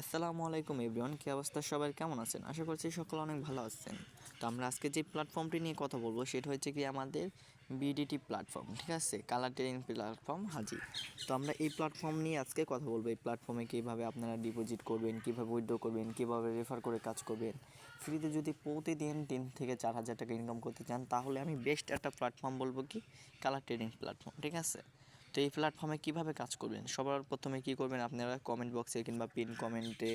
আসসালামু আলাইকুম এভরিওয়ান, কী অবস্থা? সবাই কেমন আছেন? আশা করছি সকলে অনেক ভালো আছেন। তো আমরা আজকে যে প্ল্যাটফর্মটি নিয়ে কথা বলবো সেটা হচ্ছে কি আমাদের বিডিটি প্ল্যাটফর্ম, ঠিক আছে, কালার ট্রেডিং প্ল্যাটফর্ম হাজি। তো আমরা এই প্ল্যাটফর্ম নিয়ে আজকে কথা বলবো। এই প্ল্যাটফর্মে কীভাবে আপনারা ডিপোজিট করবেন, কীভাবে উইথড্র করবেন, কীভাবে রেফার করে কাজ করবেন। ফ্রিতে যদি প্রতিদিন 3 থেকে 4 হাজার টাকা ইনকাম করতে চান তাহলে আমি বেস্ট একটা প্ল্যাটফর্ম বলবো কি কালার ট্রেডিং প্ল্যাটফর্ম, ঠিক আছে। তো এই প্ল্যাটফর্মে কীভাবে কাজ করবেন, সবার প্রথমে কী করবেন, আপনারা কমেন্ট বক্সে কিংবা পিন কমেন্টে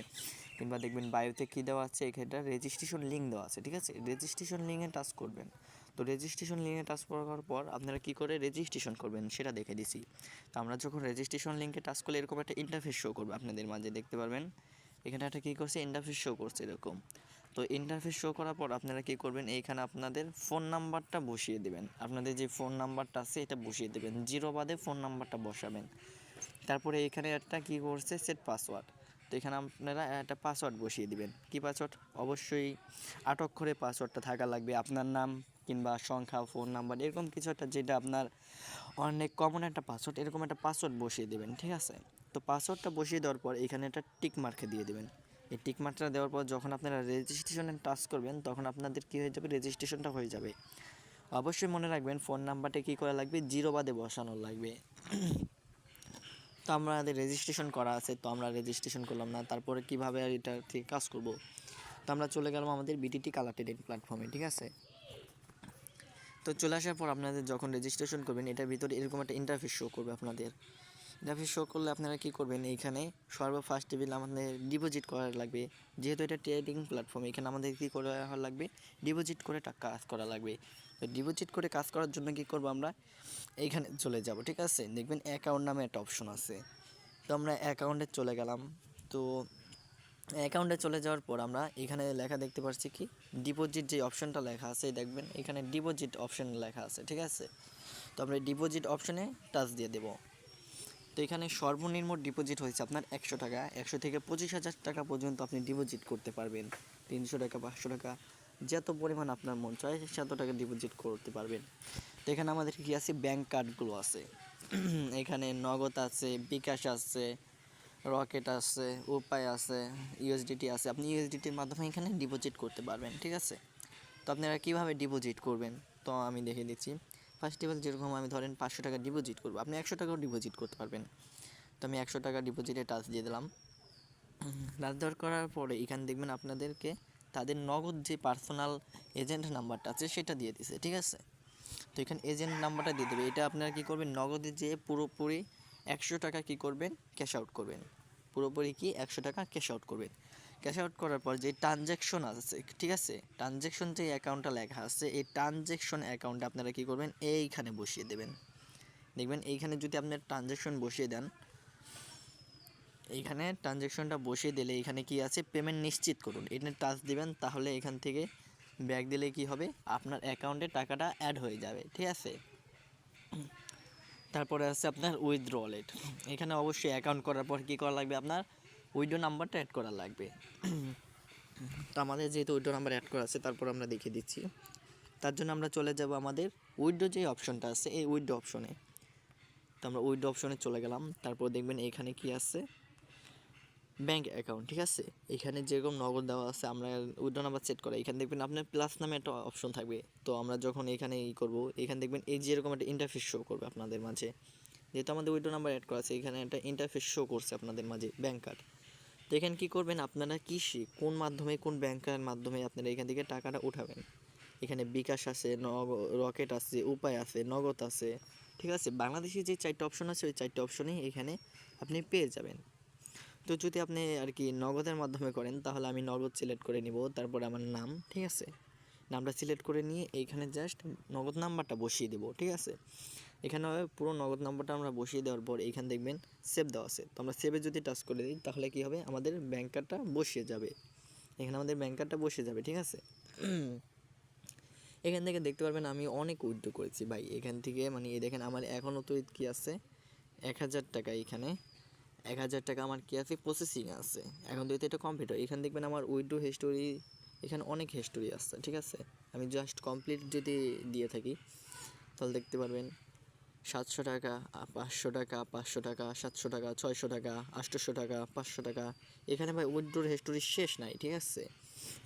কিংবা দেখবেন বায়োতে কী দেওয়া আছে, এখানটা রেজিস্ট্রেশন লিঙ্ক দেওয়া আছে, ঠিক আছে। রেজিস্ট্রেশন লিঙ্কে টাচ করবেন। তো রেজিস্ট্রেশন লিঙ্কে টাচ করার পর আপনারা কী করে রেজিস্ট্রেশন করবেন সেটা দেখে দিছি। তো আমরা যখন রেজিস্ট্রেশন লিঙ্কে টাচ করলে এরকম একটা ইন্টারফেস শো করবে আপনাদের মাঝে, দেখতে পারবেন এখানে একটা কী করছে, ইন্টারফেস শো করছে এরকম। তো ইন্টারফেস শো করার পর আপনারা কী করবেন, এইখানে আপনাদের ফোন নাম্বারটা বসিয়ে দেবেন। আপনাদের যে ফোন নাম্বারটা আছে এটা বসিয়ে দেবেন, 0 বাদে ফোন নাম্বারটা বসাবেন। তারপরে এখানে একটা কী করছে, সেট পাসওয়ার্ড। তো এখানে আপনারা একটা পাসওয়ার্ড বসিয়ে দিবেন। কী পাসওয়ার্ড? অবশ্যই 8 অক্ষরে পাসওয়ার্ডটা থাকা লাগবে। আপনার নাম কিংবা সংখ্যা, ফোন নাম্বার এরকম কিছু একটা, যেটা আপনার অনেক কমন একটা পাসওয়ার্ড, এরকম একটা পাসওয়ার্ড বসিয়ে দেবেন, ঠিক আছে। তো পাসওয়ার্ডটা বসিয়ে দেওয়ার পর এখানে একটা টিক মার্কে দিয়ে দেবেন। এই টিক মার্কটা দেওয়ার পর যখন আপনারা রেজিস্ট্রেশনে টাচ করবেন তখন আপনাদের কী হয়ে যাবে, রেজিস্ট্রেশনটা হয়ে যাবে। অবশ্যই মনে রাখবেন ফোন নাম্বারটা কী করা লাগবে, 0 বাদে বসানো লাগবে। তো আমাদের রেজিস্ট্রেশন করা আছে, তো আমরা রেজিস্ট্রেশন করলাম না। তারপরে কীভাবে এটা থেকে কাজ করব, তো আমরা চলে গেলাম আমাদের বিটিটি কালার ট্রেডিং প্ল্যাটফর্মে, ঠিক আছে। তো চলে আসার পর আপনাদের যখন রেজিস্ট্রেশন করবেন এটার ভিতরে এরকম একটা ইন্টারফেস শো করবে আপনাদের। ইন্টারফেস শো করলে আপনারা কী করবেন, এইখানে ফার্স্ট টেবিল আমাদের ডিপোজিট করা লাগবে। যেহেতু এটা ট্রেডিং প্ল্যাটফর্ম, এখানে আমাদের কী করা লাগবে, ডিপোজিট করে টাকা কাজ করা লাগবে। তো ডিপোজিট করে কাজ করার জন্য কী করব, আমরা এইখানে চলে যাব, ঠিক আছে। দেখবেন অ্যাকাউন্ট নামে একটা অপশন আছে। তো আমরা অ্যাকাউন্টে চলে গেলাম। তো অ্যাকাউন্টে চলে যাওয়ার পর আমরা এখানে লেখা দেখতে পাচ্ছি কি, ডিপোজিট যে অপশনটা লেখা আছে, দেখবেন এখানে ডিপোজিট অপশন লেখা আছে, ঠিক আছে। তো আমরা ডিপোজিট অপশনে টাচ দিয়ে দেব। তো এখানে সর্বনিম্ন ডিপোজিট হয়েছে আপনার 100 টাকা। 100 থেকে 25,000 টাকা পর্যন্ত আপনি ডিপোজিট করতে পারবেন। 300 টাকা, 500 টাকা, যত পরিমাণ আপনার মন চায় তত টাকা ডিপোজিট করতে পারবেন। তো এখানে আমাদের কী আছে, ব্যাঙ্ক কার্ডগুলো আছে। এখানে নগদ আছে, বিকাশ আছে, রকেট আছে, উপায় আছে, ইউএসডিটি আছে। আপনি ইউএসডিটির মাধ্যমে এখানে ডিপোজিট করতে পারবেন, ঠিক আছে। তো আপনারা কীভাবে ডিপোজিট করবেন তো আমি দেখে দিচ্ছি। ফার্স্ট অফ অল যেরকম আমি ধরেন 500 টাকা ডিপোজিট করবো, আপনি 100 টাকাও ডিপোজিট করতে পারবেন। তো আমি 100 টাকা ডিপোজিটে টাচ দিয়ে দিলাম। টাচ দেওয়ার করার পরে এখানে দেখবেন আপনাদেরকে তাদের নগদ যে পার্সোনাল এজেন্ট নাম্বারটা আছে সেটা দিয়ে দিছে, ঠিক আছে। তো এখানে এজেন্ট নাম্বারটা দিয়ে দেবে। এটা আপনারা কী করবেন, নগদে যেয়ে পুরোপুরি 100 টাকা কী করবেন, ক্যাশ আউট করবেন। পুরোপুরি কি 100 টাকা ক্যাশ আউট করবেন। ক্যাশ আউট করার পর যে ট্রানজ্যাকশন আছে, ঠিক আছে, ট্রানজ্যাকশন যে অ্যাকাউন্টটা লেখা আছে এই ট্রানজ্যাকশন অ্যাকাউন্টে আপনারা কী করবেন, এইখানে বসিয়ে দেবেন। দেখবেন এইখানে যদি আপনার ট্রানজ্যাকশন বসিয়ে দেন, এইখানে ট্রানজ্যাকশনটা বসিয়ে দিলে এখানে কি আছে, পেমেন্ট নিশ্চিত করুন, এটা টাচ দিবেন। তাহলে এখান থেকে ব্যাক দিলে কি হবে, আপনার অ্যাকাউন্টে টাকাটা অ্যাড হয়ে যাবে, ঠিক আছে। তারপরে আছে আপনার উইথড্র ওয়ালেট। এখানে অবশ্যই অ্যাকাউন্ট করার পর কী করা লাগবে, আপনার উইথড্র নাম্বারটা অ্যাড করা লাগবে। তো আমাদের যেহেতু উইথড্র নাম্বার অ্যাড করা আছে, তারপর আমরা দেখিয়ে দিচ্ছি। তার জন্য আমরা চলে যাব আমাদের উইথড্র যে অপশনটা আছে এই উইথড্র অপশনে। তো আমরা উইথড্র অপশনে চলে গেলাম। তারপর দেখবেন এখানে কি আছে, ব্যাঙ্ক অ্যাকাউন্ট, ঠিক আছে। এখানে যেরকম নগদ দেওয়া আছে, আমরা উইথড্র নাম্বার সেট করা, এখানে দেখবেন আপনার প্লাস নামে একটা অপশন থাকবে। তো আমরা যখন এখানে করব, এখানে দেখবেন এই যেরকম একটা ইন্টারফেস শো করবে আপনাদের মাঝে। যেহেতু আমাদের উইথড্র নাম্বার অ্যাড করা আছে, এখানে একটা ইন্টারফেস শো করছে আপনাদের মাঝে, ব্যাঙ্ক কার্ড। তো এখানে কী করবেন, আপনারা কোন মাধ্যমে, কোন ব্যাংকের মাধ্যমে আপনারা এখান থেকে টাকাটা উঠাবেন। এখানে বিকাশ আছে, রকেট আছে, উপায় আছে, নগদ আছে, ঠিক আছে। বাংলাদেশে যে 4টা অপশন আছে ওই 4টা অপশনেই এখানে আপনি পেয়ে যাবেন। তো যদি আপনি আর কি নগদের মাধ্যমে করেন তাহলে আমি নগদ সিলেক্ট করে নিব। তারপর আমার নাম, ঠিক আছে, নামটা সিলেক্ট করে নিয়ে এইখানে জাস্ট নগদ নাম্বারটা বসিয়ে দেবো, ঠিক আছে। এখানে পুরো নগদ নাম্বারটা আমরা বসিয়ে দেওয়ার পর এইখানে দেখবেন সেভ দেওয়া আছে। তো আমরা সেভে যদি টাচ করে দিই তাহলে কী হবে, আমাদের ব্যাঙ্ক কার্ডটা বসিয়ে যাবে। এখানে আমাদের ব্যাঙ্ক কার্ডটা বসে যাবে, ঠিক আছে। এখান থেকে দেখতে পারবেন আমি অনেক উইথড্র করেছি ভাই। এখান থেকে মানে এই দেখেন আমার এখনও তো কী আছে, 1,000 টাকা। এখানে 1,000 টাকা আমার কী আছে, প্রসেসিং আছে। এখন তো এটা কমপ্লিট হয়, এখানে দেখবেন আমার উইথড্র হিস্টোরি, এখানে অনেক হিস্টোরি আসছে, ঠিক আছে। আমি জাস্ট কমপ্লিট যদি দিয়ে থাকি তাহলে দেখতে পারবেন 700 টাকা, 500 টাকা, 500 টাকা, 700 টাকা, 600 টাকা, 800 টাকা, 500 টাকা। এখানে ভাই উইথড্রোর হিস্টোরি শেষ নাই, ঠিক আছে।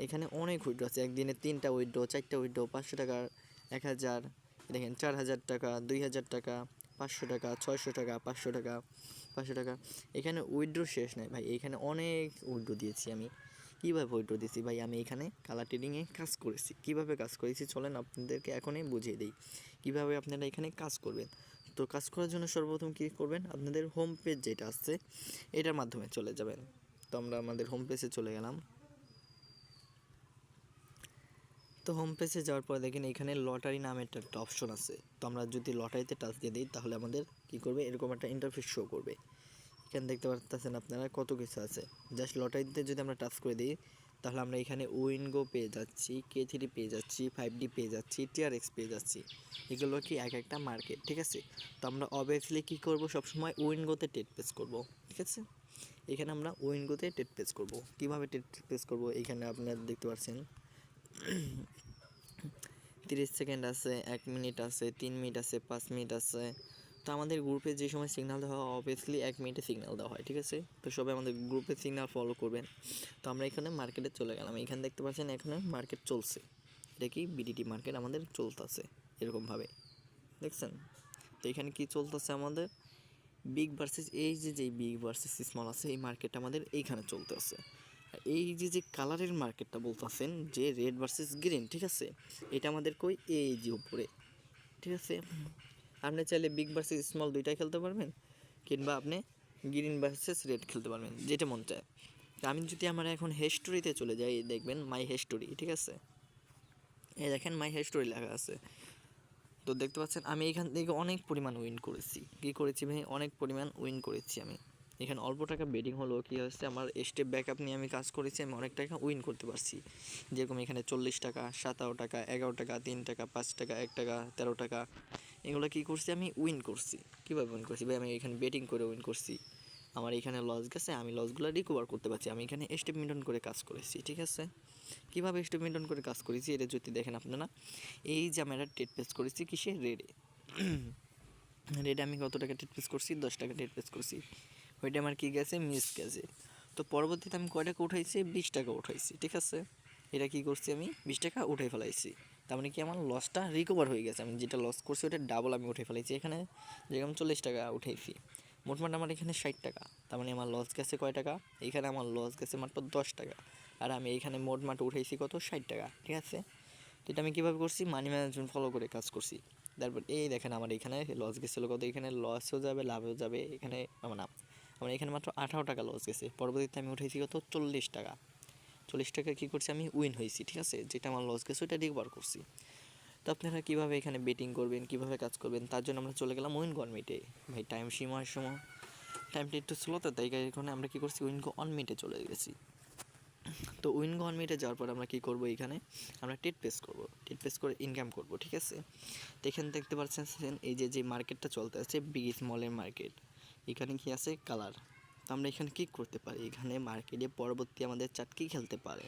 এখানে অনেক উইথড্রো আছে, একদিনে 3টা উইথড্রো, 4টা উইথড্রো, 500 টাকা, 1000, দেখেন 4000 টাকা, 2000 টাকা, 500 টাকা, 600 টাকা, 500 টাকা, 500 টাকা। এখানে উইথড্রো শেষ নাই ভাই, এখানে অনেক উইথড্রো দিয়েছি আমি। কীভাবে উইথড্রো দিয়েছি ভাই, আমি এখানে কালার ট্রেডিংয়ে কাজ করেছি। কীভাবে কাজ করেছি চলেন আপনাদেরকে এখনই বুঝিয়ে দিই কীভাবে আপনারা এখানে কাজ করবেন। তো কাজ করার জন্য সর্বপ্রথম কী করবেন, আপনাদের হোম পেজ যেটা আছে এটার মাধ্যমে চলে যাবেন। তো আমরা আমাদের হোম পেজে চলে গেলাম। তো হোম পেজে যাওয়ার পরে দেখেন এখানে লটারি নামে একটা অপশন আছে। তো আমরা যদি লটারিতে টাচ দিয়ে দিই তাহলে আমাদের কী করবে, এরকম একটা ইন্টারফেস শো করবে। এখানে দেখতে পাচ্ছেন আপনারা কত কিছু আছে। জাস্ট লটারিতে যদি আমরা টাচ করে দিই তাহলে আমরা এখানে উইনগো পেয়ে যাচ্ছি, K3 পেয়ে যাচ্ছি, 5D পেয়ে যাচ্ছি, TRX পেয়ে যাচ্ছি। এগুলো কি এক একটা মার্কেট, ঠিক আছে। তো আমরা অবভিয়াসলি কী করব, সবসময় উইনগোতে টেট পেজ করব, ঠিক আছে। এখানে আমরা উইনগোতে টেট পেজ করব। কীভাবে টেট পেজ করব, এখানে আপনারা দেখতে পাচ্ছেন 30 সেকেন্ড আছে, 1 মিনিট আছে, 3 মিনিট আছে, 5 মিনিট আছে। তো আমাদের গ্রুপে যে সময় সিগন্যাল দেওয়া হয় অবভিয়াসলি 1 মিনিটে সিগন্যাল দেওয়া হয়, ঠিক আছে। তো সবাই আমাদের গ্রুপে সিগন্যাল ফলো করবেন। তো আমরা এখানে মার্কেটে চলে গেলাম। এখানে দেখতে পাচ্ছেন এখানে মার্কেট চলছে, এটা কি বিডিটি মার্কেট আমাদের চলতেছে এরকমভাবে, দেখছেন। তো এখানে কি চলতেছে, আমাদের বিগ ভার্সেস এই যে বিগ ভার্সেস স্মল আছে, এই মার্কেটটা আমাদের এইখানে চলতেছে। এই যে কালারের মার্কেটটা বলতেছেন যে রেড ভার্সেস গ্রিন, ঠিক আছে, এটা আমাদের কই এই যে উপরে, ঠিক আছে। আপনি চাইলে বিগ ভার্সেস স্মল দুইটাই খেলতে পারবেন, কিংবা আপনি গ্রিন ভার্সেস রেড খেলতে পারবেন, যেটা মন চায়। আমি যদি আমার এখন হিস্টোরিতে চলে যাই, দেখবেন মাই হিস্টোরি, ঠিক আছে। এই দেখেন মাই হিস্টোরি লেখা আছে। তো দেখতে পাচ্ছেন আমি এখান থেকে অনেক পরিমাণ উইন করেছি। কী করেছি ভাই, অনেক পরিমাণ উইন করেছি আমি। এখানে অল্প টাকা বেটিং হলো কী হচ্ছে, আমার স্টেপ ব্যাকআপ নিয়ে আমি কাজ করেছি, আমি অনেক টাকা উইন করতে পারছি। যেরকম এখানে 40 টাকা, 17 টাকা, 11 টাকা, 3 টাকা, 5 টাকা, 1 টাকা, 13 টাকা, এগুলো কী করছি আমি উইন করছি। কীভাবে উইন করছি ভাই, আমি এখানে বেটিং করে উইন করছি। আমার এখানে লস গেছে, আমি লসগুলো রিকভার করতে পারছি। আমি এখানে স্টেপ মেনটেন করে কাজ করেছি, ঠিক আছে। কীভাবে স্টেপ মেনটেন করে কাজ করেছি এটা যদি দেখেন আপনারা, এই যে আমরা টেট পেস করেছি কিসে, রেডে। রেডে আমি কত টাকা টেট পেস করছি, 10 টাকা টেট পেস করছি। ওইটা আমার কী গেছে, মিস গেছে। তো পরবর্তীতে আমি কয় টাকা উঠাইছি, 20 টাকা উঠাইছি, ঠিক আছে। এটা কী করছি, আমি 20 টাকা উঠাই ফেলাইছি। তার মানে কি আমার লসটা রিকভার হয়ে গেছে, আমি যেটা লস করছি ওটা ডাবল আমি উঠে ফেলাইছি। এখানে যেরকম 40 টাকা উঠাইছি, মোটমাট আমার এখানে 60 টাকা। তার মানে আমার লস গেছে কয় টাকা, এখানে আমার লস গেছে মাত্র 10 টাকা। আর আমি এখানে মোটমাট উঠাইছি কত, 60 টাকা, ঠিক আছে। তো এটা আমি কীভাবে করছি, মানি ম্যানেজমেন্ট ফলো করে কাজ করছি। তারপর এই দেখেন আমার এখানে লস গেছিলো কত, এখানে লসও যাবে লাভও যাবে। এখানে আমার আমার এখানে মাত্র 18 টাকা লস গেছে। পরবর্তীতে আমি উঠেছি কত, 40 টাকা। 40 টাকা কী করছি, আমি উইন হয়েছি, ঠিক আছে। যেটা আমার লস গেছে ওইটা রিকভার করছি। তো আপনারা কীভাবে এখানে বেটিং করবেন, কীভাবে কাজ করবেন, তার জন্য আমরা চলে গেলাম উইন গভর্নমেন্টে। ভাই টাইম সীমার সময় টাইমটা একটু স্লোতে, তাই এখানে আমরা কী করছি, উইন অন মিটে চলে গেছি। তো উইন গভর্নমেন্টে যাওয়ার পর আমরা কী করবো, এখানে আমরা টেট পেস করবো, টেট পেস করে ইনকাম করবো, ঠিক আছে। তো এখানে দেখতে পাচ্ছেন এই যে মার্কেটটা চলতে আছে বিগ স্মলের মার্কেট, এখানে কি আছে কালার। তো আমরা এখানে কী করতে পারি, এখানে মার্কেটে পরবর্তী আমাদের চার্ট কী খেলতে পারে।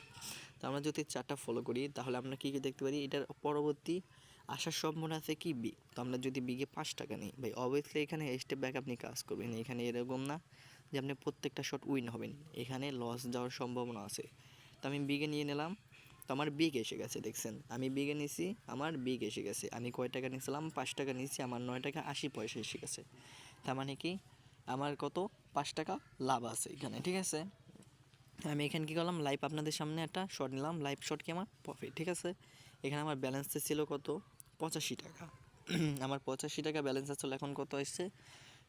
তো আমরা যদি চার্টটা ফলো করি তাহলে আমরা কী কী দেখতে পারি, এটার পরবর্তী আসার সম্ভাবনা আছে কি বিগ। তো আমরা যদি বিগে 5 টাকা নিই ভাই, অবভিয়াসলি এখানে স্টেপ ব্যাক আপনি কাজ করবেন। এখানে এরকম না যে আপনি প্রত্যেকটা শট উইন হবেন, এখানে লস যাওয়ার সম্ভাবনা আছে। তো আমি বিগে নিয়ে নিলাম, তো আমার বিগ এসে গেছে, দেখছেন আমি বিগে নিয়েছি, আমার বিগ এসে গেছে। আমি কয় টাকা নিয়েছিলাম, 5 টাকা নিয়েছি, আমার 9 টাকা 80 পয়সা এসে গেছে। তার মানে কি আমার কত, 5 টাকা লাভ আছে এখানে, ঠিক আছে। আমি এখানে কী করলাম, লাইভ আপনাদের সামনে একটা শট নিলাম, লাইভ শট কি আমার প্রফিট, ঠিক আছে। এখানে আমার ব্যালেন্সে ছিল কত, 85 টাকা। আমার 85 টাকা ব্যালেন্স আসলে এখন কত এসছে,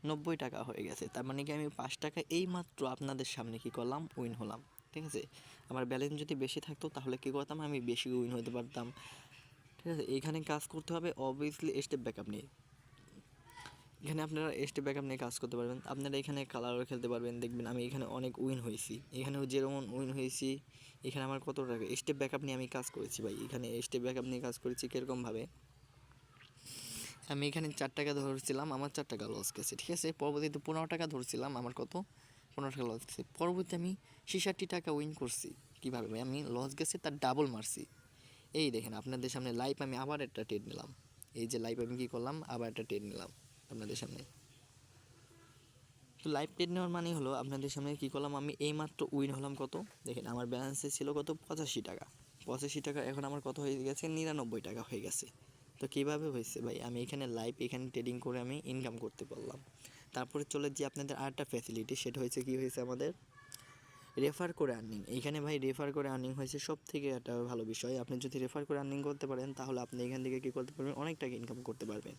90 টাকা হয়ে গেছে। তার মানে কি আমি 5 টাকা এই মাত্র আপনাদের সামনে কী করলাম, উইন হলাম, ঠিক আছে। আমার ব্যালেন্স যদি বেশি থাকতো তাহলে কী করতাম, আমি বেশি উইন হতে পারতাম, ঠিক আছে। এখানে কাজ করতে হবে অবভিয়াসলি স্টেপ ব্যাকআপ নিয়ে। এখানে আপনারা স্টেপ ব্যাকআপ নিয়ে কাজ করতে পারবেন। আপনারা এখানে কালারও খেলতে পারবেন, দেখবেন আমি এখানে অনেক উইন হয়েছি। এখানেও যেরকম উইন হয়েছি, এখানে আমার কত টাকা স্টেপ ব্যাকআপ নিয়ে আমি কাজ করেছি ভাই। এখানে স্টেপ ব্যাকআপ নিয়ে কাজ করেছি কীরকমভাবে, আমি এখানে 4 টাকা ধরছিলাম, আমার 4 টাকা লস গেছে, ঠিক আছে। পরবর্তীতে 15 টাকা ধরছিলাম, আমার কত, 15 টাকা লস গেছে। পরবর্তী আমি 66 টাকা উইন করছি। কীভাবে ভাই, আমি লস গেছে তার ডাবল মারছি। এই দেখেন আপনাদের সামনে লাইভ আমি আবার একটা ট্রেড নিলাম। এই যে লাইভ আমি কী করলাম, আবার একটা ট্রেড নিলাম, আপনাদের সামনে। তো লাইভ ট্রেড নেওয়ার মানে হলো আপনাদের সামনে কী করলাম, আমি এইমাত্র উইন হলাম কত দেখেন, আমার ব্যালেন্সে ছিল কত 85 টাকা। 85 টাকা এখন আমার কত হয়ে গেছে, 99 টাকা হয়ে গেছে। তো কীভাবে হয়েছে ভাই, আমি এখানে লাইভ এখানে ট্রেডিং করে আমি ইনকাম করতে পারলাম। তারপরে চলে যে আপনাদের আরেকটা ফ্যাসিলিটি, সেটা হয়েছে কী হয়েছে আমাদের রেফার করে আর্নিং। এইখানে ভাই রেফার করে আর্নিং হয়েছে সব থেকে একটা ভালো বিষয়। আপনি যদি রেফার করে আর্নিং করতে পারেন তাহলে আপনি এখান থেকে কী করতে পারবেন, অনেক টাকা ইনকাম করতে পারবেন।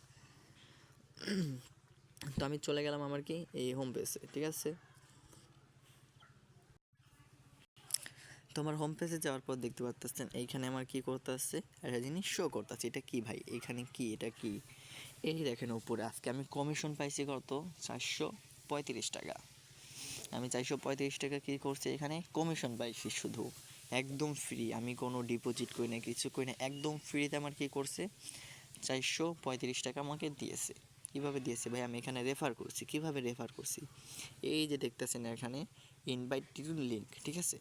তো আমি চলে গেলাম আমার কি এই হোম পেজে, ঠিক আছে। তো আমার হোম পেজে যাওয়ার পর দেখতে পাচ্ছেন এইখানে আমার কি করতে আসছে, একটা জিনিস শো করতে আসছে। এটা কি ভাই, এখানে কি, এটা কি, এই দেখেন উপরে আজকে আমি কমিশন পাইছি কত, 435 টাকা। আমি 435 টাকা কী করছি, এখানে কমিশন পাইছি শুধু, একদম ফ্রি। আমি কোনো ডিপোজিট করি না, কিছু করি না, একদম ফ্রিতে আমার কী করছে 435 টাকা আমাকে দিয়েছে। কীভাবে দিয়েছে ভাই, আমি এখানে রেফার করছি। কীভাবে রেফার করছি, এই যে দেখতেছেন এখানে ইনভাইট টু লিঙ্ক, ঠিক আছে।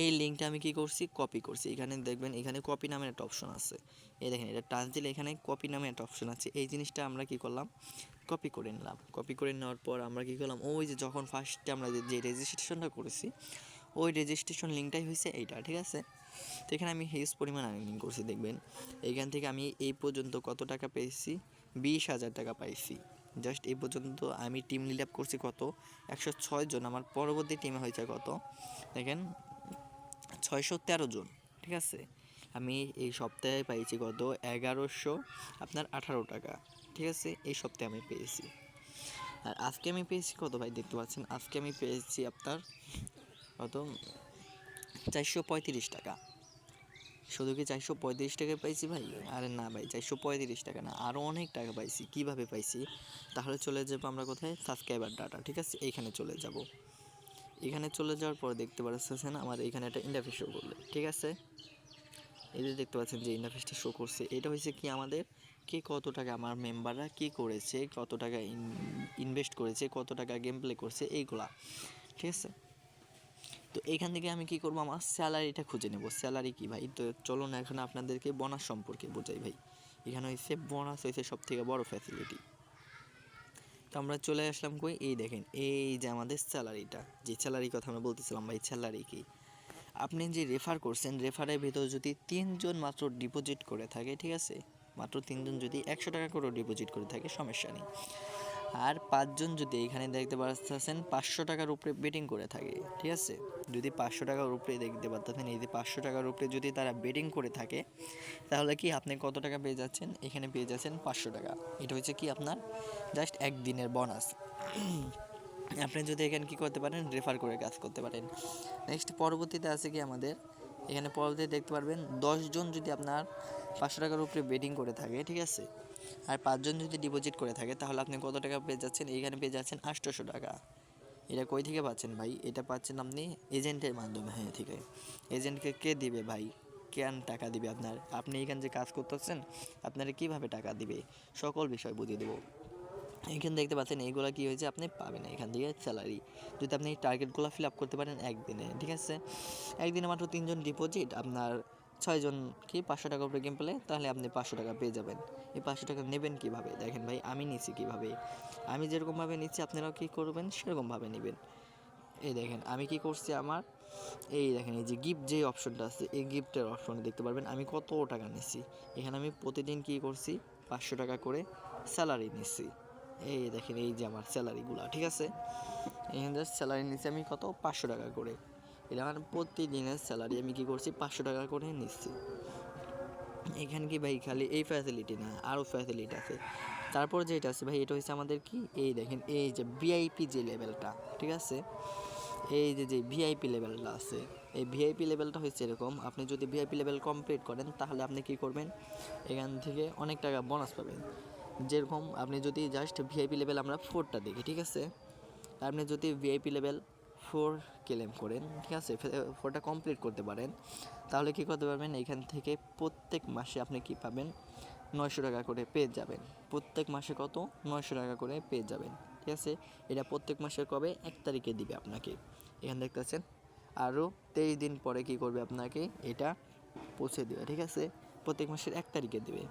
এই লিঙ্কটা আমি কি করছি, কপি করছি। এখানে দেখবেন এখানে কপি নামের একটা অপশন আছে, এই দেখেন এটা টাচ দিলে এখানে কপি নামে একটা অপশন আছে। এই জিনিসটা আমরা কি করলাম, কপি করে নিলাম। কপি করে নেওয়ার পর আমরা কি করলাম, ওই যে যখন ফার্স্টে আমরা যে রেজিস্ট্রেশনটা করেছি ওই রেজিস্ট্রেশন লিঙ্কটাই হয়েছে এইটা, ঠিক আছে। তো এখানে আমি হিউজ পরিমাণ আর্নিং করছি। দেখবেন এইখান থেকে আমি এই পর্যন্ত কত টাকা পেয়েছি, 20,000 টাকা পাইছি। জাস্ট এই পর্যন্ত আমি টিম লিড আপ করছি কত, 106 জন। আমার পরবর্তী টিমে হয়েছে কত দেখেন, 613 জন, ঠিক আছে। আমি এই সপ্তাহে পাইছি কত, 1118 টাকা, ঠিক আছে। এই সপ্তাহে আমি পেয়েছি। আর আজকে আমি পেয়েছি কত ভাই, দেখতে পাচ্ছেন আজকে আমি পেয়েছি আপনার কত, 435 টাকা। শুধু কি 435 টাকা পাইছি ভাই, আরে না ভাই 435 টাকা না, আরও অনেক টাকা পাইছি। কিভাবে পাইছি, তাহলে চলে যাবো আমরা কোথায়, সাবস্ক্রাইবার ডাটা, ঠিক আছে। এইখানে চলে যাব। এখানে চলে যাওয়ার পর দেখতে পাচ্ছেন আমার এখানে একটা ইন্টারফেস শো করবে, ঠিক আছে। এই যে দেখতে পাচ্ছেন যে ইন্টারফেসটা শো করছে, এটা হচ্ছে কি আমাদের কে কত টাকা আমার মেম্বাররা কি করেছে, কত টাকা ইনভেস্ট করেছে, কত টাকা গেম প্লে করছে, এইগুলা, ঠিক আছে। তো এইখান থেকে আমি কি করব, আমার স্যালারিটা খুঁজে নেব। স্যালারি কি ভাই, তো চলো না এখন আপনাদেরকে বোনাস সম্পর্কে বোঝাই ভাই। এখানে হচ্ছে বোনাস হয়েছে সব থেকে বড় ফ্যাসিলিটি। তো আমরা চলে আসলাম কই, এই দেখেন এই যে আমাদের স্যালারিটা, যে স্যালারির কথা আমরা বলতেছিলাম ভাই, স্যালারি কি, আপনি যে রেফার করছেন রেফারের ভিতর যদি 3 জন মাত্র ডিপোজিট করে থাকে, ঠিক আছে, মাত্র 3 জন যদি 100 টাকা করে ডিপোজিট করে থাকে সমস্যা নেই। আর 5 জন যদি এখানে দেখতে পাচ্ছেন 500 টাকার উপরে বেটিং করে থাকে, ঠিক আছে। যদি 500 টাকার উপরে দেখতে পাচ্ছেন, এই যে 500 টাকার উপরে যদি তারা বেটিং করে থাকে তাহলে কি আপনি কত টাকা পেয়ে যাচ্ছেন, এখানে পেয়ে যাচ্ছেন 500 টাকা। এটা হচ্ছে কি আপনার জাস্ট একদিনের বোনাস। আপনি যদি এখানে কী করতে পারেন, রেফার করে কাজ করতে পারেন। নেক্সট পরবর্তীতে আছে কি আমাদের এখানে পরবর্তীতে দেখতে পারবেন 10 জন যদি আপনার 500 টাকার উপরে বেটিং করে থাকে, ঠিক আছে, আর 5 জন যদি ডিপোজিট করে থাকে তাহলে আপনি কত টাকা পেয়ে যাচ্ছেন, এইখানে পেয়ে যাচ্ছেন 800 টাকা। এটা কই থেকে পাচ্ছেন ভাই, এটা পাচ্ছেন আপনি এজেন্টের মাধ্যমে। হ্যাঁ ঠিক আছে, এজেন্টকে কে দিবে ভাই, কেন টাকা দিবে আপনার, আপনি এখানে যে কাজ করতেছেন আপনারা কীভাবে টাকা দিবে, সকল বিষয় বুঝিয়ে দেবো। এখানে দেখতে পাচ্ছেন এইগুলো কী হয়েছে আপনি পাবেন এখান থেকে স্যালারি, যদি আপনি এই টার্গেটগুলো ফিল আপ করতে পারেন একদিনে, ঠিক আছে। একদিনে মাত্র 3 জন ডিপোজিট, আপনার 6 জন কি 500 টাকা উপরে গেম পেলে তাহলে আপনি 500 টাকা পেয়ে যাবেন। এই 500 টাকা নেবেন কীভাবে দেখেন ভাই, আমি নিচ্ছি কীভাবে, আমি যেরকমভাবে নিচ্ছি আপনারাও কী করবেন সেরকমভাবে নেবেন। এই দেখেন আমি কি করছি, আমার এই দেখেন এই যে গিফট যে অপশনটা আছে এই গিফটের অপশনে দেখতে পারবেন আমি কত টাকা নিচ্ছি। এখানে আমি প্রতিদিন কি করছি 500 টাকা করে স্যালারি নিচ্ছি। এই দেখেন এই যে আমার স্যালারিগুলো, ঠিক আছে, এখানে জাস্ট স্যালারি নিচ্ছি আমি কত 500 টাকা করে। এটা আমার প্রতিদিনের স্যালারি, আমি কি করছি 500 টাকা করে নিচ্ছি। এখানে কি ভাই খালি এই ফ্যাসিলিটি না, আরও ফ্যাসিলিটি আছে। তারপর যেটা আছে ভাই এটা হচ্ছে আমাদের কি, এই দেখেন এই যে ভিআইপি যে লেভেলটা, ঠিক আছে, এই যে ভিআইপি লেভেলটা আছে, এই ভিআইপি লেভেলটা হচ্ছে এরকম, আপনি যদি ভিআইপি লেভেল কমপ্লিট করেন তাহলে আপনি কি করবেন, এখান থেকে অনেক টাকা বোনাস পাবেন। যেরকম আপনি যদি জাস্ট ভিআইপি লেভেল আমরা 4টা দেখি, ঠিক আছে, আপনি যদি ভিআইপি লেভেল 4 ক্লেম করেন, ঠিক আছে, 4টা কমপ্লিট করতে পারেন তাহলে কী করতে পারবেন, এখান থেকে প্রত্যেক মাসে আপনি কি পাবেন 900 টাকা করে পেয়ে যাবেন। প্রত্যেক মাসে কত 900 টাকা করে পেয়ে যাবেন, ঠিক আছে। এটা প্রত্যেক মাসের কবে 1 তারিখে দিবে আপনাকে। এখানে দেখতেছেন আরও 23 দিন পরে কি করবে আপনাকে এটা পৌঁছে দেবে, ঠিক আছে। প্রত্যেক মাসের 1 তারিখে দেবে।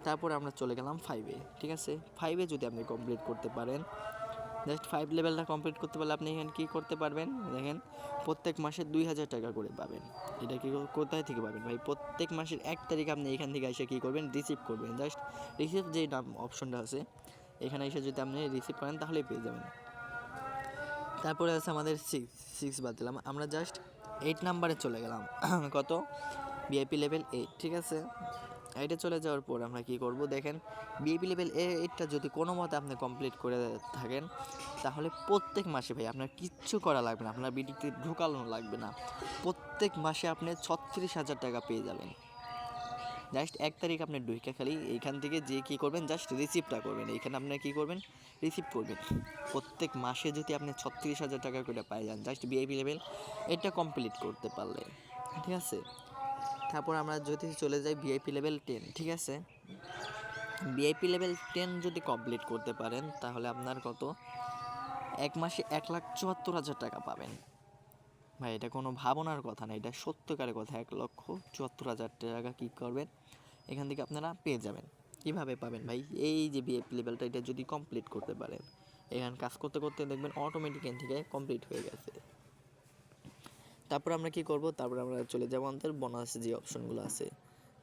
তারপরে আমরা চলে গেলাম 5-এ, ঠিক আছে। 5-এ যদি আপনি কমপ্লিট করতে পারেন, জাস্ট 5 লেভেলটা কমপ্লিট করতে পারলে আপনি এখানে কী করতে পারবেন দেখেন, প্রত্যেক মাসে 2000 টাকা করে পাবেন। এটা কি কোথায় থেকে পাবেন ভাই? প্রত্যেক মাসের 1 তারিখ আপনি এখান থেকে এসে কী করবেন, রিসিভ করবেন। জাস্ট রিসিভ যে নাম অপশনটা আছে এখানে এসে যদি আপনি রিসিভ করেন তাহলেই পেয়ে যাবেন। তারপরে আছে আমাদের 6 বাদ দিলাম, আমরা জাস্ট 8 নাম্বারে চলে গেলাম। কত? ভিআইপি লেভেল 8, ঠিক আছে। 8-এ চলে যাওয়ার পর আমরা কী করব দেখেন, ভিআইপি লেভেল 8টা যদি কোনো মতে আপনি কমপ্লিট করে থাকেন তাহলে প্রত্যেক মাসে ভাই আপনার কিচ্ছু করা লাগবে না, আপনার বিডিতে ঢোকানো লাগবে না, প্রত্যেক মাসে আপনি 36,000 টাকা পেয়ে যাবেন। জাস্ট 1 তারিখ আপনি ঢুকে খালি এইখান থেকে যে কী করবেন, জাস্ট রিসিভটা করবেন। এইখানে আপনি কী করবেন, রিসিভ করবেন। প্রত্যেক মাসে যদি আপনি 36,000 টাকা করে পাই যান জাস্ট ভিআইপি লেভেল এটা কমপ্লিট করতে পারলে, ঠিক আছে। তারপর আমরা যদি চলে যাই ভিআইপি লেভেল 10, ঠিক আছে। ভিআইপি লেভেল 10 যদি কমপ্লিট করতে পারেন তাহলে আপনার কত, এক মাসে 1,74,000 টাকা পাবেন। ভাই এটা কোনো ভাবনার কথা না, এটা সত্যকারের কথা। 1,74,000 টাকা কী করবেন এখান থেকে আপনারা পেয়ে যাবেন। কীভাবে পাবেন ভাই? এই যে ভিআইপি লেভেলটা এটা যদি কমপ্লিট করতে পারেন, এখানে কাজ করতে করতে দেখবেন অটোমেটিক এখান থেকে কমপ্লিট হয়ে গেছে। তারপর আমরা কী করব, তারপর আমরা চলে যাবো আমাদের বোনাস যে অপশনগুলো আছে।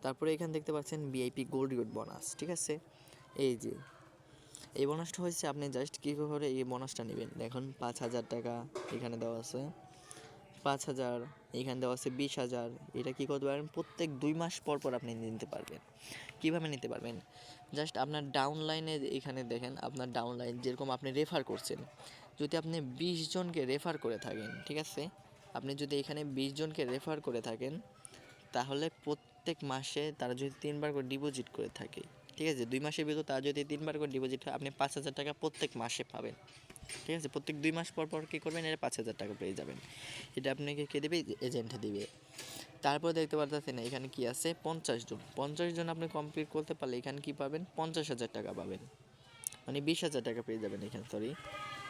তারপরে এখানে দেখতে পাচ্ছেন ভিআইপি গোল্ড রিওয়ার্ড বোনাস, ঠিক আছে। এই যে এই বোনাসটা হয়েছে, আপনি জাস্ট কী করে এই বোনাসটা নেবেন দেখুন, 5,000 টাকা এখানে দেওয়া আছে, 5,000 এখানে দেওয়া আছে, 20,000। এটা কী করতে পারবেন, প্রত্যেক 2 মাস পর পর আপনি নিতে পারবেন। কীভাবে নিতে পারবেন, জাস্ট আপনার ডাউনলাইনে এখানে দেখেন, আপনার ডাউনলাইন যেরকম আপনি রেফার করছেন, যদি আপনি 20 জনকে রেফার করে থাকেন, ঠিক আছে, আপনি যদি এখানে 20 জনকে রেফার করে থাকেন তাহলে প্রত্যেক মাসে তারা যদি 3 বার করে ডিপোজিট করে থাকে, ঠিক আছে, 2 মাসের ভিতর তারা যদি 3 বার করে ডিপোজিট হয় আপনি 5,000 টাকা প্রত্যেক মাসে পাবেন, ঠিক আছে। প্রত্যেক 2 মাস পর পর কী করবেন, এটা 5,000 টাকা পেয়ে যাবেন। এটা আপনাকে কে দেবে, এজেন্টে দিবে। তারপর দেখতে পারতেছেন এখানে কি আছে, 50 জন আপনি কমপ্লিট করতে পারলে এখানে কি পাবেন, 50,000 টাকা পাবেন, মানে 20,000 টাকা পেয়ে যাবেন এখানে।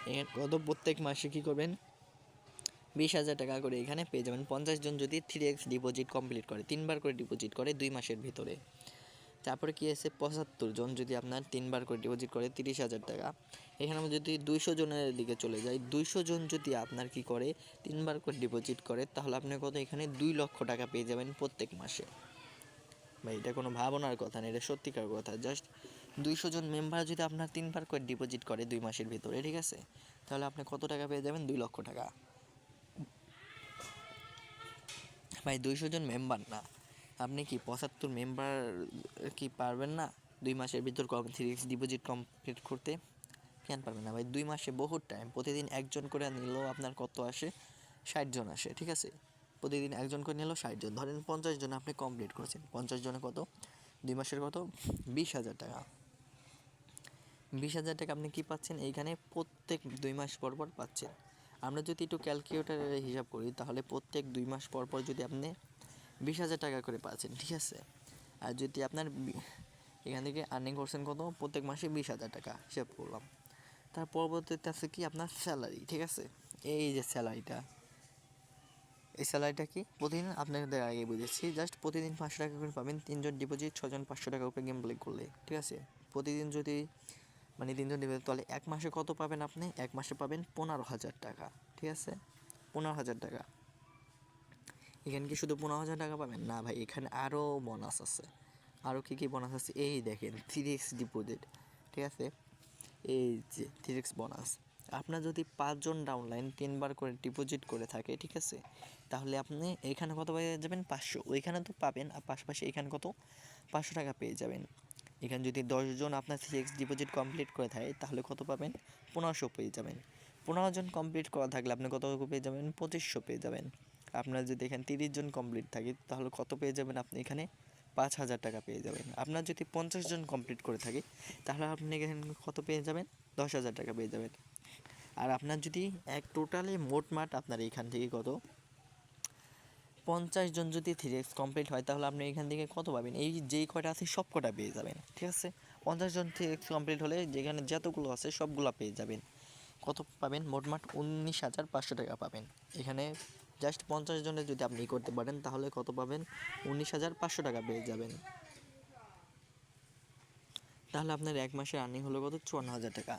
এখানে কত, প্রত্যেক মাসে কী করবেন, 20,000 টাকা করে এখানে পেয়ে যাবেন। 50 জন যদি 3x ডিপোজিট কমপ্লিট করে, 3 বার করে ডিপোজিট করে 2 মাসের ভিতরে। তারপরে কি আছে, 75 জন যদি আপনার 3 বার করে ডিপোজিট করে 30,000 টাকা। এখানে আমরা যদি 200 জনের দিকে চলে যাই, 200 জন যদি আপনার কি করে 3 বার করে ডিপোজিট করে তাহলে আপনি কত, এখানে 2 লক্ষ টাকা পেয়ে যাবেন প্রত্যেক মাসে। ভাই এটা কোনো ভাবনার কথা না, এটা সত্যিকার কথা। জাস্ট 200 জন মেম্বার যদি আপনার 3 বার করে ডিপোজিট করে 2 মাসের ভিতরে, ঠিক আছে, তাহলে আপনি কত টাকা পেয়ে যাবেন, 2 লক্ষ টাকা। ভাই 200 জন মেম্বার না, আপনি কি 75 মেম্বার কি পারবেন না 2 মাসের ভিতর 3x ডিপোজিট কমপ্লিট করতে? কেন পারবেন না ভাই? 2 মাসে বহুত টাইম, প্রতিদিন একজন করে নিলেও আপনার কত আসে, 60 জন আসে, ঠিক আছে। প্রতিদিন একজন করে নিলেও 60 জন, ধরেন 50 জন আপনি কমপ্লিট করেছেন, 50 জনে কত, 2 মাসের কত, 20,000 টাকা। 20,000 টাকা আপনি কী পাচ্ছেন এইখানে, প্রত্যেক 2 মাস পর পর পাচ্ছেন। আমরা যদি একটু ক্যালকুলেটারে হিসাব করি তাহলে প্রত্যেক 2 মাস পর পর যদি আপনি 20,000 টাকা করে পাচ্ছেন, ঠিক আছে। আর যদি আপনার এখান থেকে আর্নিং করছেন কত, প্রত্যেক মাসে 20,000 টাকা হিসাব করলাম। তার পরবর্তীতে আছে কি আপনার স্যালারি, ঠিক আছে। এই যে স্যালারিটা, এই স্যালারিটা কি প্রতিদিন আপনাদের আগে বুঝেছি, জাস্ট প্রতিদিন 500 টাকা করে পাবেন। 3 জন ডিপোজিট, 6 জন 500 টাকা উপরে গেম প্লে করলে, ঠিক আছে। প্রতিদিন যদি মানে 3 জন ডিপোজিট, তাহলে 1 মাসে কত পাবেন আপনি, 1 মাসে পাবেন 15,000 টাকা, ঠিক আছে, 15,000 টাকা। এখানে কি শুধু 15,000 টাকা পাবেন না ভাই, এখানে আরও বোনাস আছে। আরও কী কী বোনাস আছে, এই দেখেন 3x ডিপোজিট, ঠিক আছে। এই যে 3x বোনাস, আপনার যদি 5 জন ডাউনলাইন 3 বার করে ডিপোজিট করে থাকে, ঠিক আছে, তাহলে আপনি এখানে কত পেয়ে যাবেন, 500। ওইখানে তো পাবেন, আর পাশাপাশি এখানে কত, 500 টাকা পেয়ে যাবেন। এখানে যদি 10 জন আপনার 3x ডিপোজিট কমপ্লিট করে থাকে তাহলে কত পাবেন, 1500 পেয়ে যাবেন। 15 জন কমপ্লিট করা থাকলে আপনি কত পেয়ে যাবেন, 2500 পেয়ে যাবেন। আপনার যদি এখানে 30 জন কমপ্লিট থাকে তাহলে কত পেয়ে যাবেন আপনি, এখানে 5,000 টাকা পেয়ে যাবেন। আপনার যদি 50 জন কমপ্লিট করে থাকে তাহলে আপনি এখানে কত পেয়ে যাবেন, 10,000 টাকা পেয়ে যাবেন। আর আপনার যদি এক টোটালে মোটমাট আপনার এখান থেকে কত, 50 জন যদি 3x কমপ্লিট হয় তাহলে আপনি এখান থেকে কত পাবেন, এই যেই কয়টা আছে সব কটা পেয়ে যাবেন, ঠিক আছে। 50 জন 3x কমপ্লিট হলে যেখানে যতগুলো আছে সবগুলো পেয়ে যাবেন। কত পাবেন, মোটমাট 19,500 টাকা পাবেন। এখানে জাস্ট 50 জনের যদি আপনি করতে পারেন তাহলে কত পাবেন, 19,500 টাকা পেয়ে যাবেন। তাহলে আপনার 1 মাসের আর্নিং হলো কত? 54,000 টাকা।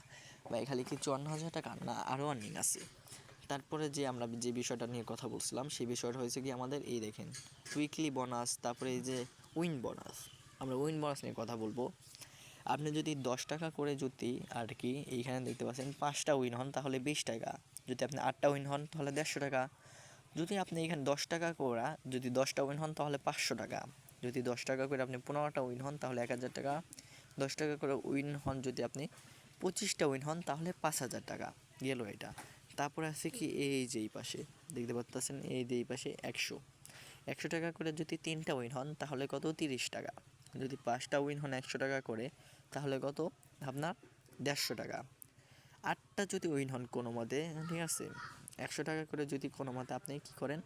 ভাই খালি কি 54,000 টাকা না, আরও আর্নিং আছে। তারপরে যে আমরা যে বিষয়টা নিয়ে কথা বলছিলাম সেই বিষয়টা হয়েছে কি আমাদের এই দেখেন উইকলি বোনাস, তারপরে এই যে উইন বোনাস। আমরা উইন বোনাস নিয়ে কথা বলবো। আপনি যদি 10 টাকা করে যদি আর কি এইখানে দেখতে পাচ্ছেন 5টা উইন হন তাহলে 20 টাকা, যদি আপনি 8টা উইন হন তাহলে 150 টাকা, যদি আপনি এখানে 10 টাকা করে যদি 10টা উইন হন তাহলে 500 টাকা, যদি 10 টাকা করে আপনি 15টা উইন হন তাহলে 1000 টাকা, 10 টাকা করে উইন হন যদি আপনি 25টা উইন হন তাহলে 5000 টাকা গেল এটা। তারপরে আছে কি এই যে এই পাশে দেখতে পাচ্ছেন এই যে এই পাশে 100 টাকা করে যদি 3টা উইন হন তাহলে কত? 30 টাকা, যদি 5টা উইন হন 100 টাকা করে তাহলে কত? আপনার 150 টাকা। 8টা যদি উইন হন কোনো মতে, ঠিক আছে, 100 টাকা করে যদি কোনো মতে আপনি কী করেন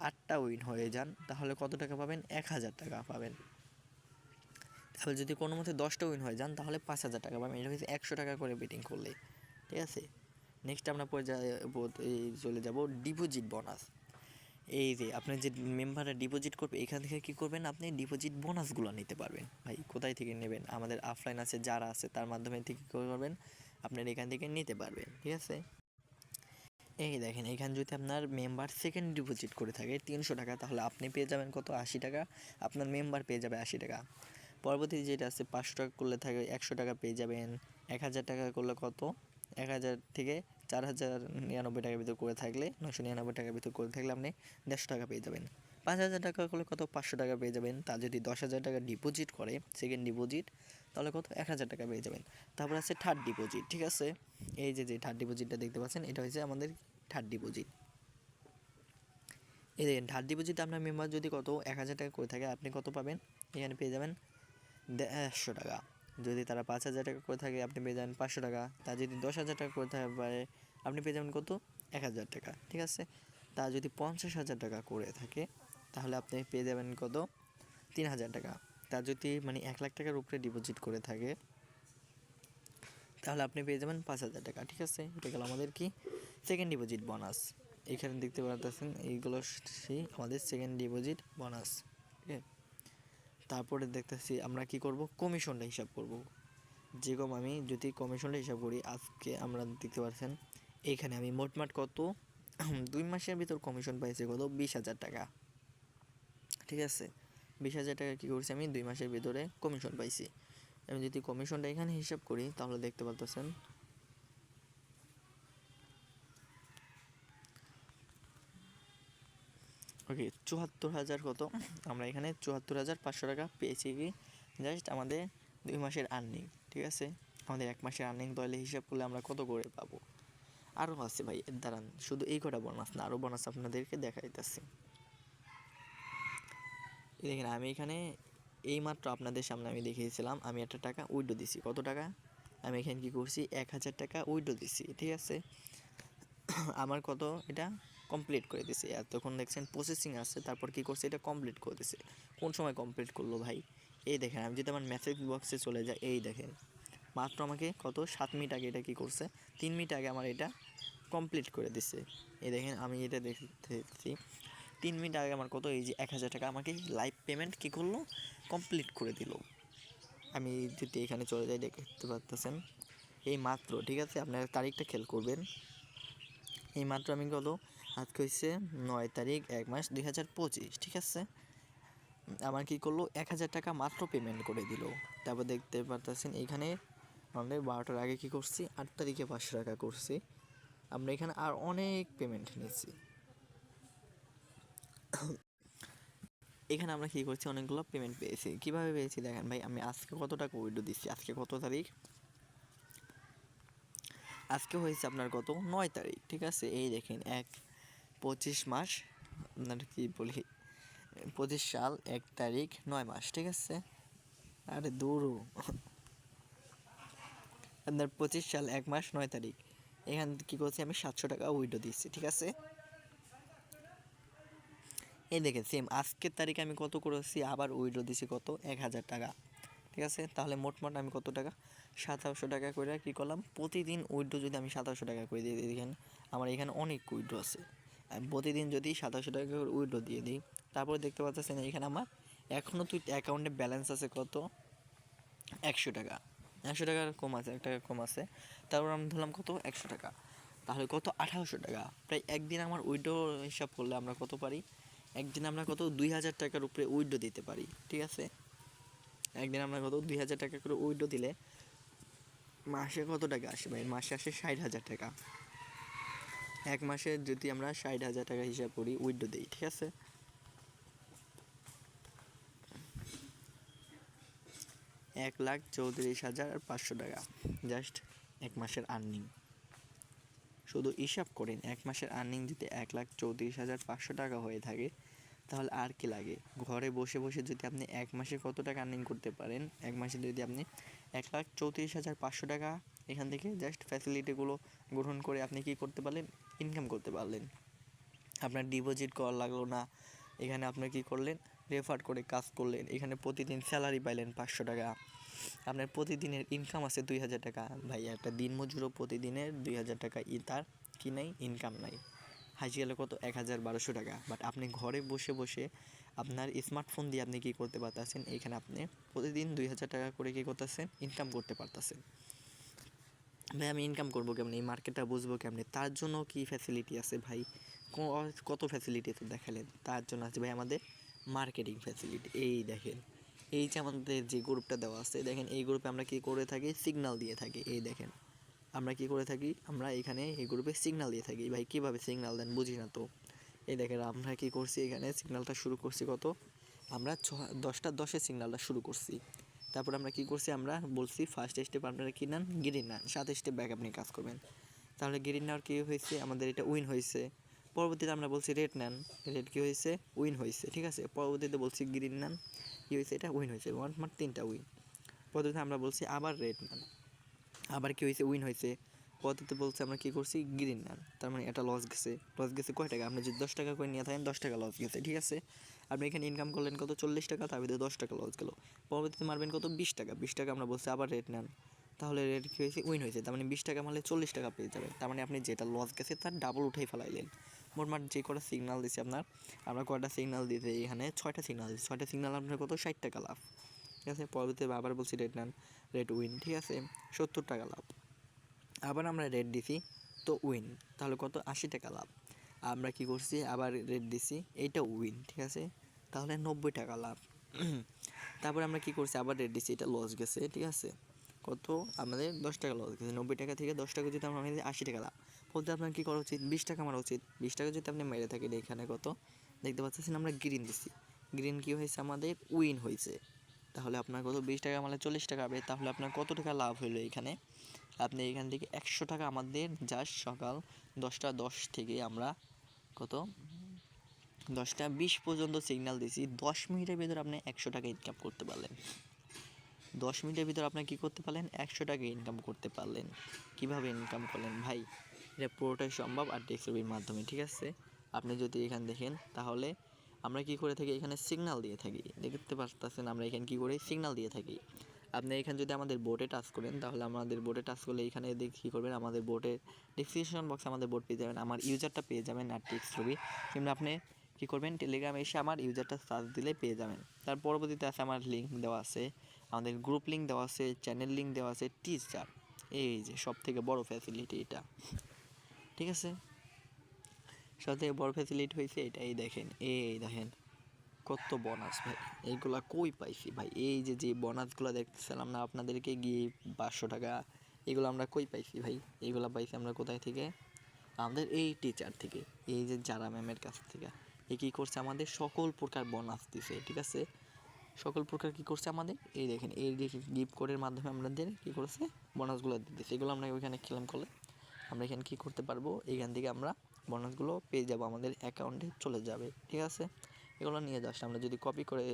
8টা উইন হয়ে যান তাহলে কত টাকা পাবেন? 1000 টাকা পাবেন। তাহলে যদি কোনো মতে 10টা উইন হয়ে যান তাহলে 5000 টাকা পাবেন। এটা হচ্ছে 100 টাকা করে বেটিং করলে, ঠিক আছে। নেক্সট আমরা চলে যাব ডিপোজিট বোনাস। এই যে আপনার যে মেম্বাররা ডিপোজিট করবে এখান থেকে কী করবেন? আপনি ডিপোজিট বোনাসগুলো নিতে পারবেন। ভাই কোথায় থেকে নেবেন? আমাদের অফলাইন আছে যারা আছে তার মাধ্যমে থেকে কী করবেন? আপনার এখান থেকে নিতে পারবেন, ঠিক আছে। এই দেখেন এখানে যদি আপনার মেম্বার সেকেন্ড ডিপোজিট করে থাকে 300 টাকা তাহলে আপনি পেয়ে যাবেন কত? 80 টাকা, আপনার মেম্বার পেয়ে যাবে 80 টাকা। পরবর্তী যেটা আছে 500 টাকা করলে থাকে 100 টাকা পেয়ে যাবেন। 1000 টাকা করলে কত? 1000 থেকে 4099 টাকার ভিতর করে থাকলে 999 টাকার ভিতর করে থাকলে আপনি 150 টাকা পেয়ে যাবেন। 5000 টাকা করলে কত? 500 টাকা পেয়ে যাবেন। তা যদি 10,000 টাকা ডিপোজিট করে সেকেন্ড ডিপোজিট তাহলে কত? 1000 টাকা পেয়ে যাবেন। তারপর আছে থার্ড ডিপোজিট, ঠিক আছে। এই যে থার্ড ডিপোজিটটা দেখতে পাচ্ছেন এটা হচ্ছে আমাদের থার্ড ডিপোজিট। এই দেখেন থার্ড ডিপোজিটে আপনার মেম্বার যদি কত 1000 টাকা করে থাকে আপনি কত পাবেন? এখানে পেয়ে যাবেন 150 টাকা। যদি তারা 5000 টাকা করে থাকে আপনি পেয়ে যাবেন 500 টাকা। তা যদি 10,000 টাকা করে থাকে আপনি পেয়ে যাবেন কত? 1000 টাকা, ঠিক আছে। তা যদি 50,000 টাকা করে থাকে তাহলে আপনি পেয়ে যাবেন কত? 3000 টাকা। তা যদি মানে 1 লাখ টাকার উপরে ডিপোজিট করে থাকে তাহলে আপনি পেয়ে যাবেন 5000 টাকা, ঠিক আছে। এটা গেল আমাদের কি সেকেন্ড ডিপোজিট বোনাস। এখানে দেখতে পাচ্ছেন এইগুলো সেই আমাদের সেকেন্ড ডিপোজিট বোনাস, ঠিক আছে। তারপরে দেখতেছি আমরা কি করব? কমিশনটা হিসাব করব। যেরকম আমি যদি কমিশনটা হিসাব করি আজকে আমরা দেখতে পাচ্ছেন এইখানে আমি মোটমাট কত 2 মাসের ভিতর কমিশন পাইছি কত? 20,000 টাকা, ঠিক আছে। 20,000 টাকা কী করছি আমি 2 মাসের ভিতরে কমিশন পাইছি। আমি যদি কমিশনটা এখানে হিসাব করি তাহলে দেখতে পাচ্ছেন ওকে 74,000 কত? আমরা এখানে 74,500 টাকা পেয়েছি কি জাস্ট আমাদের 2 মাসের আর্নিং, ঠিক আছে। আমাদের 1 মাসের আর্নিং তাহলে হিসাব করলে আমরা কত করে পাবো? আরও আছে ভাই, দাঁড়ান, শুধু এই কটা বোনাস না, আরও বোনাস আপনাদেরকে দেখাইতেছি। দেখেন আমি এখানে এইমাত্র আপনাদের সামনে আমি দেখিয়েছিলাম আমি একটা টাকা উইথড্র দিছি। কত টাকা? আমি এখানে কী করছি 1000 টাকা উইথড্র দিছি, ঠিক আছে। আমার কত এটা কমপ্লিট করে দিছে। এতক্ষণ দেখছেন প্রসেসিং আছে, তারপর কি করছে এটা কমপ্লিট করে দিছে। কোন সময় কমপ্লিট করলো ভাই? এই দেখেন আমি যদি আমার মেসেজ বক্সে চলে যাই এই দেখেন মাত্র আমাকে কত 7 মিনিট আগে এটা কি করছে 3 মিনিট আগে আমার এটা কমপ্লিট করে দিছে। এই দেখেন আমি এটা দেখতেছি 3 মিনিট আগে আমার কত এই যে 1000 টাকা আমাকে লাইভ পেমেন্ট কী করলো কমপ্লিট করে দিল। আমি যদি এখানে চলে যাই দেখতে পাচ্ছেন এই মাত্র, ঠিক আছে। আপনার তারিখটা খেয়াল করবেন। এই মাত্র আমি কত আজকে হচ্ছে 9 তারিখ 1 মাস 2025, ঠিক আছে। আমার কী করলো 1000 টাকা মাত্র পেমেন্ট করে দিল। তারপর দেখতে পারতেছেন এইখানে আমাদের 12টার আগে কী করছি 8 তারিখে 500 টাকা করছি। আমরা এখানে আর অনেক পেমেন্ট নিয়েছি। এখানে আমরা কী করছি অনেকগুলো পেমেন্ট পেয়েছি। কীভাবে পেয়েছি দেখেন ভাই, আমি আজকে কত টাকা উইথড্র দিচ্ছি। আজকে কত তারিখ? আজকে হয়েছে আপনার কত 9 তারিখ, ঠিক আছে। এই দেখেন 25 মাস আপনার কি বলি 25 সাল 1 তারিখ 9 মাস, ঠিক আছে। আরে দূরও আপনার 25 সাল 1 মাস 9 তারিখ এখান কী করছি আমি 700 টাকা উইথড্র দিচ্ছি, ঠিক আছে। এই দেখেন সেম আজকের তারিখে আমি কত করেছি আবার উইথড্র দিছি কত 1000 টাকা, ঠিক আছে। তাহলে মোটমাট আমি কত টাকা 2700 টাকা করে কী করলাম প্রতিদিন উইথড্র যদি আমি 2700 টাকা করে দিয়ে দিই দেখেন আমার এখানে অনেক উইথড্র আছে। আমি প্রতিদিন যদি 2700 টাকা করে উইথড্র দিয়ে দিই তারপরে দেখতে পাচ্ছেন এখানে আমার এখনও অ্যাকাউন্টে ব্যালেন্স আছে কত 100 টাকা, 100 টাকার কম আছে, 1 টাকা কম আছে। তারপর আমি ধরলাম কত 100 টাকা, তাহলে কত 1800 টাকা। প্রায় একদিন আমার উইড্রো হিসাব করলে আমরা কত পারি, একদিন আমরা কত 2000 টাকার উপরে উইড্রো দিতে পারি। ঠিক আছে, একদিন আমরা কত 2000 টাকা করে উইড্রো দিলে মাসে কত টাকা আসে ভাই, মাসে আসে 60,000 টাকা। এক মাসে যদি আমরা 60,000 টাকা হিসাব করি উইড্রো দিই, ঠিক আছে, 1,34,500 টাকা জাস্ট এক মাসের আর্নিং। শুধু হিসাব করেন, এক মাসের আর্নিং যদি 1,34,500 টাকা হয়ে থাকে তাহলে আর কি লাগে। ঘরে বসে বসে যদি আপনি এক মাসে কত টাকা আর্নিং করতে পারেন, এক মাসে যদি আপনি 1,34,500 টাকা এখান থেকে জাস্ট ফ্যাসিলিটিগুলো গ্রহণ করে আপনি কি করতে পারলেন, ইনকাম করতে পারলেন। আপনার ডিপোজিট করা লাগলো না, এখানে আপনি কি করলেন, রেফার করে কাজ করলেন, এখানে প্রতিদিন স্যালারি পাইলেন 500 টাকা, আপনার প্রতিদিনের ইনকাম আছে 2,000 টাকা। ভাই একটা দিনমজুরও প্রতিদিনের 2,000 টাকা তার কি নাই, ইনকাম নাই। হাসি গেলে কত 1,1200 টাকা। বাট আপনি ঘরে বসে বসে আপনার স্মার্টফোন দিয়ে আপনি কী করতে পারতেছেন, এখানে আপনি প্রতিদিন 2,000 টাকা করে কী করতেছেন, ইনকাম করতে পারতেছেন। ভাই আমি ইনকাম করবো কেমনি, এই মার্কেটটা বুঝবো কেমনি, তার জন্য কি ফ্যাসিলিটি আছে ভাই, কত ফ্যাসিলিটি তো দেখালেন। তার জন্য আছে ভাই আমাদের মার্কেটিং ফ্যাসিলিটি। এই দেখেন, এই যে আমাদের যে গ্রুপটা দেওয়া আছে, দেখেন এই গ্রুপে আমরা কি করে থাকি, সিগন্যাল দিয়ে থাকি। এই দেখেন আমরা কি করে থাকি, আমরা এখানে এই গ্রুপে সিগন্যাল দিয়ে থাকি। ভাই কীভাবে সিগন্যাল দেন বুঝি না তো। এই দেখেন আমরা কি করছি, এখানে সিগন্যালটা শুরু করছি কত, আমরা 10টা 10-এ সিগন্যালটা শুরু করছি। তারপর আমরা কি করছি, আমরা বলছি ফার্স্ট স্টেপ আপনারা কি নেন, গ্রিন নেন, 7 স্টেপ ব্যাক আপনি কাজ করবেন। তাহলে গ্রিন নেওয়ার কী হয়েছে, আমাদের এটা উইন হয়েছে। পরবর্তীতে আমরা বলছি রেড নেন, রেড কী হয়েছে, উইন হয়েছে। ঠিক আছে, পরবর্তীতে বলছি গ্রিন নেন, কী হয়েছে, এটা উইন হয়েছে, 3টা উইন। পরবর্তীতে আমরা বলছি আবার রেড নেন, আবার কী হয়েছে, উইন হয়েছে। পরবর্তীতে বলছে আমরা কী করছি, গ্রিন নেন, তার মানে এটা লস গেছে। লস গেছে কয় টাকা, আপনি যদি 10 টাকা করে নিয়ে থাকেন 10 টাকা লস গেছে। ঠিক আছে, আপনি এখানে ইনকাম করলেন কত 40 টাকা, তার ভিতরে 10 টাকা লস গেল। পরবর্তীতে মারবেন কত 20 টাকা, 20 টাকা আমরা বলছি আবার রেট নেন, তাহলে রেট কী হয়েছে, উইন হয়েছে। তার মানে 20 টাকা মারলে 40 টাকা পেয়ে যাবেন। তার মানে আপনি যেটা লস গেছে তার ডাবল উঠেই ফেলাইলেন। মোটমাট যে কটা সিগনাল দিচ্ছে আমরা কয়টা সিগনাল দিতে, এখানে 6টা সিগনাল দিচ্ছি, 6টা সিগনাল আপনার কত 60 টাকা লাভ। ঠিক আছে, পরবর্তীতে আবার বলছি রেট নেন, রেট উইন। ঠিক আছে, 70 টাকা লাভ। আবার আমরা রেট দিছি তো উইন, তাহলে কত 80 টাকা লাভ। আমরা কি করছি, আবার রেট দিছি, এইটা উইন। ঠিক আছে, তাহলে 90 টাকা লাভ। তারপরে আমরা কি করছি, আবার রেট দিছি, এটা লস গেছে। ঠিক আছে, কত আমাদের 10 টাকা লস গেছে। 90 টাকা থেকে 10 টাকা যদি আমরা মেরে 80 টাকা লাভ, বলতে আপনার কী করা উচিত, 20 টাকা মারা উচিত। 20 টাকা যদি আপনি মেরে থাকেন, এখানে কত দেখতে পাচ্ছেন আমরা গ্রিন দিছি, গ্রিন কী হয়েছে, আমাদের উইন হয়েছে। তাহলে আপনার কত 20 টাকা মারলে 40 টাকা হবে, তাহলে আপনার কত টাকা লাভ হলো এখানে, আপনি এখান থেকে 100 টাকা আমাদের জাস্ট সকাল 10টা 10 থেকে আমরা কত 10টা 20 পর্যন্ত সিগন্যাল দিছি, 10 মিনিটের ভিতরে আপনি 100 টাকা ইনকাম করতে পারলেন। 10 মিনিটের ভিতরে আপনি কী করতে পারলেন, 100 টাকা ইনকাম করতে পারলেন। কীভাবে ইনকাম করলেন ভাই, এটা পুরোটাই সম্ভব আর টেক্সটবির মাধ্যমে। ঠিক আছে, আপনি যদি এখানে দেখেন তাহলে আমরা কি করে থাকি, এখানে সিগন্যাল দিয়ে থাকি, দেখতে পাচ্ছেন আমরা এখানে কী করে সিগন্যাল দিয়ে থাকি। আপনি এখানে যদি আমাদের বোর্ডে টাচ করেন, তাহলে আমাদের বোর্ডে টাচ করলে এখানে দেখে কী করবেন, আমাদের বোর্ডের ডিসক্রিপশন বক্সে আমাদের বোর্ড পেয়ে যাবেন, আমার ইউজারটা পেয়ে যাবেন আর টেক্সটবি। কিংবা আপনি কী করবেন, টেলিগ্রামে এসে আমার ইউজারটা সার্চ দিলে পেয়ে যাবেন। তার পরবর্তীতে আছে আমার লিঙ্ক দেওয়া আছে, আমাদের গ্রুপ লিঙ্ক দেওয়া আছে, চ্যানেল লিঙ্ক দেওয়া আছে, টিচার। এই যে সব থেকে বড় ফ্যাসিলিটি এটা। ঠিক আছে, সব থেকে বড় ফ্যাসিলিটি হয়েছে এটা। এই দেখেন কত বোনাস ভাই, এইগুলা কই পাইছি ভাই, এই যে যে বোনাসগুলো দেখতেছিলাম না আপনাদেরকে গিয়ে 500 টাকা, এগুলো আমরা কই পাইছি ভাই, এইগুলো পাইছি আমরা কোথায় থেকে, আমাদের এই টিচার থেকে, এই যে যারা ম্যামের কাছ থেকে। এ কী করছে, আমাদের সকল প্রকার বোনাস দিছে। ঠিক আছে, সকল প্রকার কী করছে আমাদের, এই দেখেন এই গিফট কোডের মাধ্যমে আমাদের কী করছে, বোনাসগুলো দিতেছে। এগুলো আমরা ওইখানে ক্লেম করলে আমরা এখানে কী করতে পারবো, এইখান থেকে আমরা বোনাসগুলো পেয়ে যাব, আমাদের অ্যাকাউন্টে চলে যাবে। ঠিক আছে, এগুলো নিয়ে জাস্ট আমরা যদি কপি করে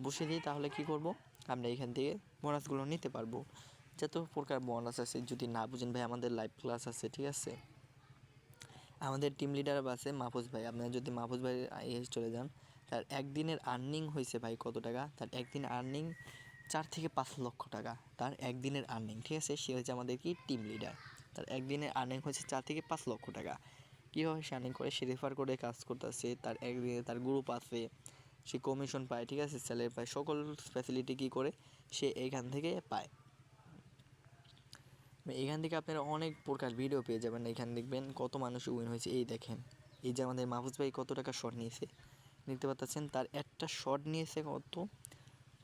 বসে দিই তাহলে কী করব, আমরা এখান থেকে বোনাসগুলো নিতে পারবো। যত প্রকার বোনাস আছে, যদি না বুঝেন ভাই আমাদের লাইভ ক্লাস আছে। ঠিক আছে, আমাদের টিম লিডার আছে মাহফুজ ভাই, আপনারা যদি মাহফুজ ভাই চলে যান, তার একদিনের আর্নিং হয়েছে ভাই কত টাকা, তার একদিন আর্নিং 4 থেকে 5 লক্ষ টাকা, তার একদিনের আর্নিং। ঠিক আছে, সে হচ্ছে আমাদের কি টিম লিডার, তার একদিনের আর্নিং হচ্ছে 4 থেকে 5 লক্ষ টাকা। কীভাবে সে আর্নিং করে, সে রেফার করে কাজ করতেছে, তার একদিনে তার গ্রুপ আছে, সে কমিশন পায়। ঠিক আছে, স্যালারি পায়, সকল ফ্যাসিলিটি কী করে সে এইখান থেকে পায়। এখান থেকে আপনারা অনেক প্রকার ভিডিও পেয়ে যাবেন। এখানে দেখবেন কত মানুষ উইন হয়েছে। এই দেখেন, এই যে আমাদের মাহফুজ ভাই কত টাকা শট নিয়েছে দেখতে পাচ্ছেন। তার একটা শট নিয়েছে কত,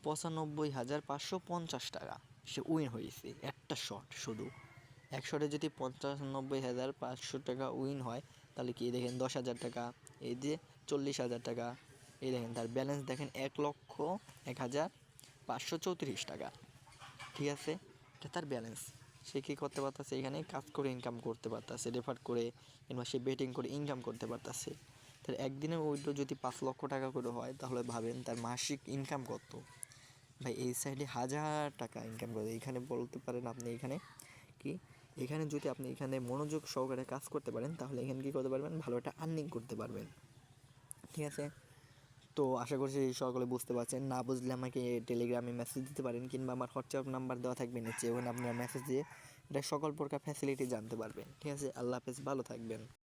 95,550 টাকা। সে উইন হয়েছে একটা শট শুধু। এক শটে যদি 95,550 টাকা উইন হয় তাহলে কি দেখেন 10,000 টাকা, এই যে 40,000 টাকা। এই দেখেন তার ব্যালেন্স দেখেন 1,01,534 টাকা। ঠিক আছে, এটা তার ব্যালেন্স। সে কী করতে পারতেছে, এখানে কাজ করে ইনকাম করতে পারতেছে, রেফার করে কিংবা সে বেটিং করে ইনকাম করতে পারতেছে। তার একদিনের উইথড্র যদি 5 লক্ষ টাকা করে হয় তাহলে ভাবেন তার মাসিক ইনকাম কত। ভাই এই সাইডে 1,000 টাকা ইনকাম করে। এখানে বলতে পারেন আপনি এখানে কি, এখানে যদি আপনি এখানে মনোযোগ সহকারে কাজ করতে পারেন তাহলে এখানে কী করতে পারবেন, ভালো একটা আর্নিং করতে পারবেন। ঠিক আছে, তো আশা করছি সকলে বুঝতে পারছেন। না বুঝলে আমাকে টেলিগ্রামে মেসেজ দিতে পারেন কিংবা আমার হোয়াটসঅ্যাপ নাম্বার দেওয়া থাকবে নিচে, ওখানে আপনারা মেসেজ দিয়ে এটা সকল প্রকার ফ্যাসিলিটি জানতে পারবেন। ঠিক আছে, আল্লাহ হাফেজ, ভালো থাকবেন।